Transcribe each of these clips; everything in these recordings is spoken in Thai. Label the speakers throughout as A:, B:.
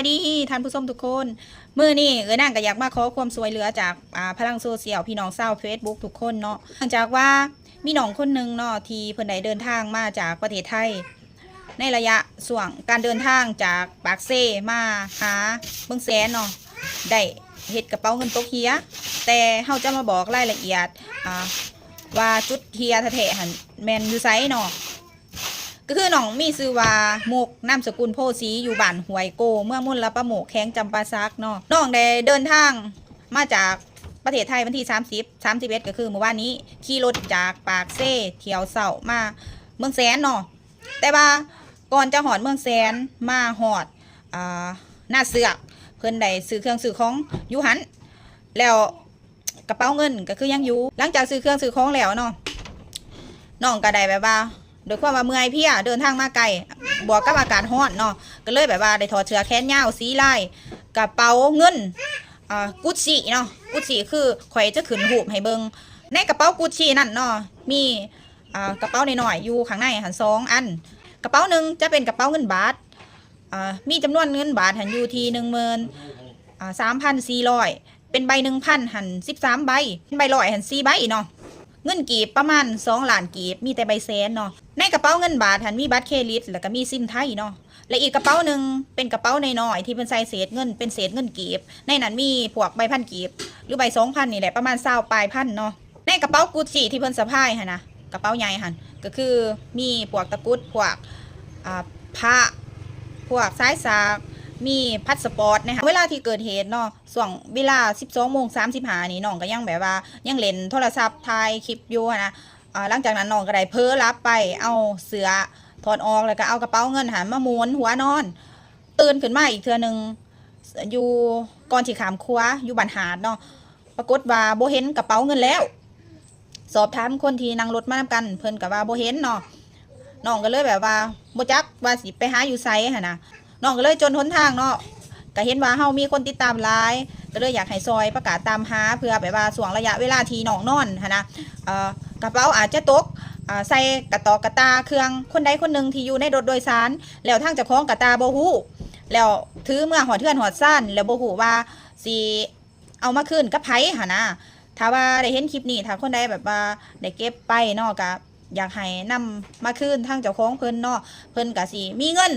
A: ดีท่านผู้ชมทุกคนมื้อนี้นางก็อยากมาขอความช่วยเหลือจากพลังโซเชียลพี่น้องชาว Facebook ทุกคนเนาะเนื่องจากว่ามีน้องคนหนึ่งเนาะที่เพิ่นได้เดินทางมาจากประเทศไทยในระยะช่วงการเดินทางจากปากเซ่มาหาเมืองแสนเนาะได้เฮ็ดกระเป๋าเงินตกเฮียแต่เฮาจะมาบอกรายละเอียดว่าจุดเฮียแท้ๆหั่นแม่นอยู่ไสเนาะก็คือน้องมีชื่อว่ามุกนามสกุลโพสีอยู่บ้านห้วยโกเมืองมลประโมกแข้งจำปาซักเนาะน้องได้เดินทางมาจากประเทศไทยวันที่31ก็คือเมื่อวานนี้ขี่รถจากปากเซ่เที่ยวเสามาเมืองแสนเนาะแต่ว่าก่อนจะหอดเมืองแสนมาหอดหน้าเสือกเพิ่นได้ซื้อเครื่องซื้อของอยู่หันแล้วกระเป๋าเงินก็คือยังอยู่หลังจากซื้อเครื่องซื้อของแล้วเนาะน้องก็ได้แบบว่าโดยความว่าเมื่อยเพียเดินทางมาไกลบวกกับอากาศร้อนเนาะก็เลยแบบว่าได้ถอดเสื้อแขนยาวสีลายกระเป๋าเงินกุชชี่เนาะกุชชี่คือข่อยจะขึ้นหูปให้เบิงในกระเป๋ากุชชี่นั่นเนาะมีกระเป๋าหน่อยๆอยู่ข้างในหัน2 อันกระเป๋าหนึ่งจะเป็นกระเป๋าเงินบาทมีจำนวนเงินบาทหันอยู่ที่13,400เป็นใบ1,000หัน13 ใบเป็นใบ100หัน4 ใบเนาะเงินกีบประมาณ2 ล้านกีบมีแต่ใบแสนเนาะในกระเป๋าเงินบาทหันมีบัตรเครดิตแล้วก็มีซิมไทยเนาะและอีกกระเป๋าหนึ่งเป็นกระเป๋าน้อยๆที่เป็นใส่เศษเงินเป็นเศษเงินกีบในนั้นมีพวกใบ1,000กีบหรือใบ2,000นี่แหละประมาณ20 ปลายพันเนาะในกระเป๋ากุชชี่ที่เพิ่นสะพายหั่นนะกระเป๋าใหญ่หั่นก็คือมีพวกตะกุดพวกผ้าพวกสายสากมีพาสปอร์ตนะคะเวลาที่เกิดเหตุเนาะส่วงเวลา 12:35นี่น้องก็ยังแบบว่ายังเล่นโทรศัพท์ถ่ายคลิปอยู่นะหลังจากนั้นน้องก็ได้เพ้อรับไปเอาเสื้อถอดออกแล้วก็เอากระเป๋าเงินหันมาม้วนหัวนอนตื่นขึ้นมาอีกเทื่อนึงอยู่ก่อนที่ขามครัวอยู่บ้านหาดเนาะปรากฏว่าบ่เห็นกระเป๋าเงินแล้วสอบถามคนที่นั่งรถมานำกันเพิ่นก็ว่าบ่เห็นเนาะน้องก็เลยแบบว่าบ่จักว่าสิไปหาอยู่ไสหั่นนะน้องก็เลยจนหนทางเนาะก็เห็นว่าเฮามีคนติดตามหลายก็เลยอยากให้ซอยประกาศตามหาเพื่อแบบว่าช่วงระยะเวลาที่น้องนอนหั่นนะกระเป๋าอาจจะตกใส่กระตอกกระตาเครื่องคนใดคนหนึ่งที่อยู่ในรถโดยสารแล้วทางเจ้าของกระตาบ่ฮู้แล้วถือเมื่อหอดเทือนหอดซ่านแล้วบ่ฮู้ว่าสิเอามาคืนกับไผหั่นนะถ้าว่าได้เห็นคลิปนี้ถ้าคนใดแบบว่าได้เก็บไปเนาะก็อยากให้นำมาคืนทางเจ้าของเพิ่นเนาะเพิ่นก็สิมีเงิน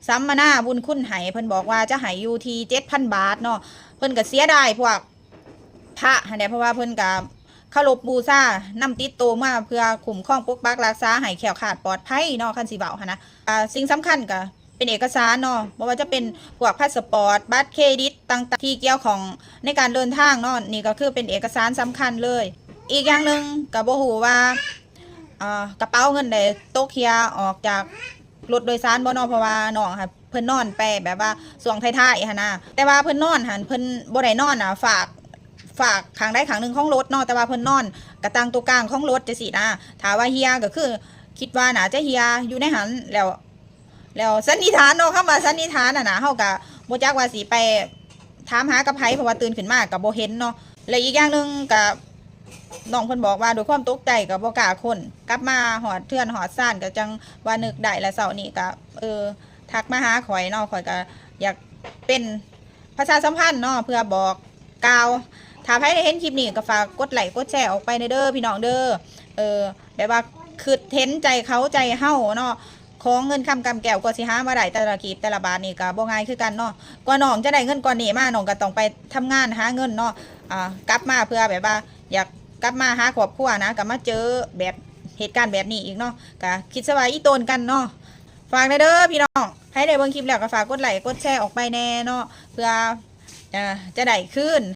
A: สัมมนาบุญคุณให้เพิ่นบอกว่าจะให้อยู่ที่ 7,000 บาทเนาะเพิ่นก็เสียดายพวกพระหั่นแหละเพราะว่าเพิ่นก็เคารพบูชานำติดตัวมาเพื่อคุ้มครองปกปักรักษาให้แคล้วคลาดปลอดภัยเนาะคันสิเว้าหั่นนะสิ่งสำคัญก็เป็นเอกสารเนาะบ่ว่าจะเป็นพวกพาสปอร์ตบัตรเครดิตต่างๆที่เกี่ยวของในการเดินทางเนาะนี่ก็คือเป็นเอกสารสำคัญเลยอีกอย่างหนึ่งก็บ่ฮู้ว่ากระเป๋าเงินได้ตกเฮียออกจากรถโดยสารบ่เนาะเพราะว่าน้องค่ะเพิ่นนอนไปแบบว่าช่วงท้ายๆหั่นนะแต่ว่าเพิ่นนอนหั่นเพิ่นบ่ได้นอนฝากข้างใดข้างหนึ่งของรถเนาะแต่ว่าเพิ่นนอนกระตังตัวกลางของรถจังซี่นะถ้าว่าเฮียก็คือคิดว่าน่าจะเฮียอยู่ในหันแล้วสันนิษฐานเนาะคำว่าสันนิษฐานน่ะนะเฮาก็บ่จักว่าสิไปถามหากับไผเพราะว่าตื่นขึ้นมาก็บ่เห็นเนาะและอีกอย่างนึงก็น้องเพิ่นบอกว่าโดยความตกใจกับบ่กล้าคนกลับมาหอดเทือนหอดซ่านก็จังว่านึกได้แล้วเช้านี้ก็ทักมาหาข่อยเนาะข่อยก็อยากเป็นประชาสัมพันธ์เนาะเพื่อบอกกล่าวถ้าใครได้เห็นคลิปนี้ก็ฝากกดไลค์กดแชร์ออกไปเด้อพี่น้องเด้อแบบว่าคือเห็นใจเขาใจเฮาเนาะของเงินคำกำแก้วก็สิหามาได้แต่ละกีบแต่ละบาทนี่ก็บ่ง่ายคือกันเนาะกว่าน้องจะได้เงินก้อนนี้มาน้องก็ต้องไปทำงานหาเงินเนาะกลับมาเพื่อแบบว่าอยากกลับมาหาครอบครัวนะก็มาเจอแบบเหตุการณ์แบบนี้อีกเนาะก็คิดซะว่าอีโตนกันเนาะฝากเด้อพี่น้องให้ได้เบิ่งคลิปแล้วก็ฝากกดไลค์กดแชร์ออกไปแน่เนาะเพื่อจะได้ขึ้น